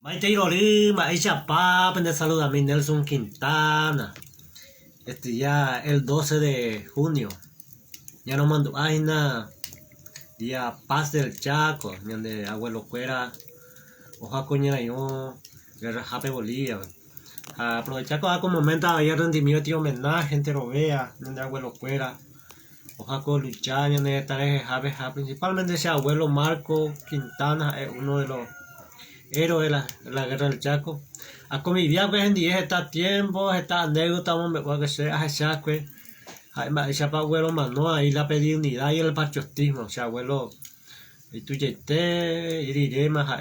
Ahí te Irolima, ahí Chapá, te saluda a mí Nelson Quintana. Ya el 12 de junio. Ya no mando aina. Día Paz del Chaco, donde abuelo fuera. Oja coñera yo. Guerra Jape Bolivia. Aprovechar como momento ayer rendimiento y homenaje, gente lo vea, donde abuelo fuera. Oja con luchar, donde estaré Jape. Principalmente ese abuelo Marco Quintana es uno de los héroe de la guerra del Chaco. A comedia pues en día está tiempo, está anécdota, me voy a que sea a Chaco. Ese abuelo Manoa ahí la pedí unidad y el patriotismo, o sea, abuelo y tú llegaste y diré más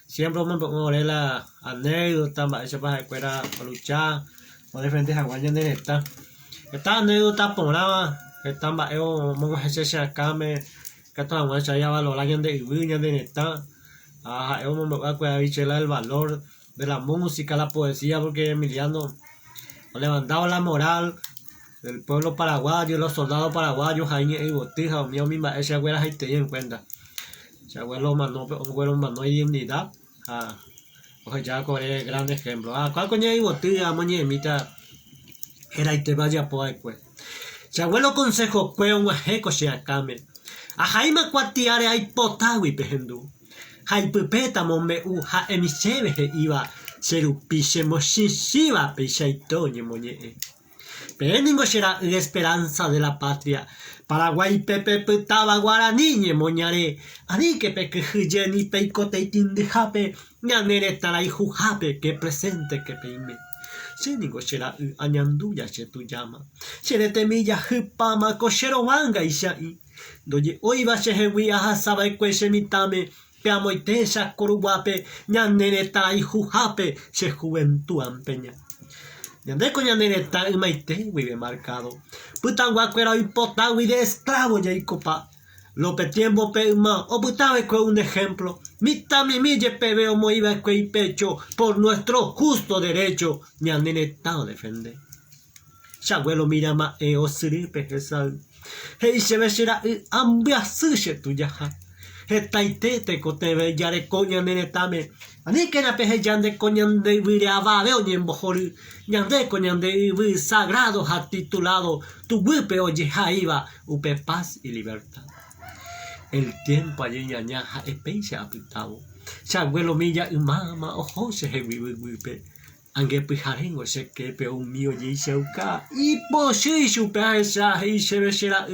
siempre me pongo la anécdota, ese para fuera a luchar o de frente a Guayan de esta anécdota por nada, esta mongo ese acá me que toda una ya va los años de Iguña de neta. Es un momento que el valor de la música, la poesía, porque Emiliano levantaba la moral del pueblo paraguayo, los soldados paraguayos, ahí y Botija, mío misma, ese abuelo ahí te en cuenta. Ese abuelo mandó y unidad. Oye, ya con el gran ejemplo. ¿Cuál coño y Botija, moñe, mitad? Era y te vaya por ahí, pues. Ese abuelo consejo, fue un ejeco, se acame. A Jaime Cuatiare hay potawi, pejendú. Hay pepeta mombe ha emisebe iba serupiche moshishiva pechaitoñe moñe. Peningo será la esperanza de la patria. Paraguay pepe petaba guaraniñe moñare. Ani que peque ni peicote y tindejape. Ñanere tarai jujape que presente que peime. Seningo será añanduya se tu llama. Sere temilla jipama cochero vanga y shai. Doye hoy va se hewi a hasaba y cuese mitame. Peamoitesa coruguape, ñanereta y jujape, se juventud ampeña. Ñandeco ñanereta y maite, vive marcado. Putanguacuera y potagui de esclavo ya y copa. Lope tiempo peuma, o putabe que un ejemplo. Mitami mille pebeo moiba que y pecho, por nuestro justo derecho, ñanereta defende. Chabuelo mira ma o siripe jesal. Hei se besera ambia suche tu yaja. Etaite te cote yare coña nenetame. Ani que na peje yande coñan de viriaba de oñen bojori. Yande coñan de sagrado ha titulado. Tu wipe oye jaiba, upe paz y libertad. El tiempo allí ñañaja espeche apitado. Se abuelo milla y mama ojo se wipe. Ange pijarengo se que pe un mío y sheuka. Y posi su pesa y se besera.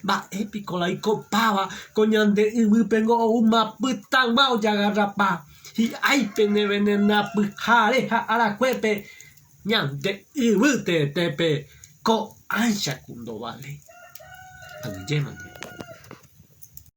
Va épico la y copaba. Coñan de pengo uma putang mau ya garrapa. Y ay pene venena pijareja a la cuepe. Ñan de ibute tepe. Co ancha cundo vale. Ange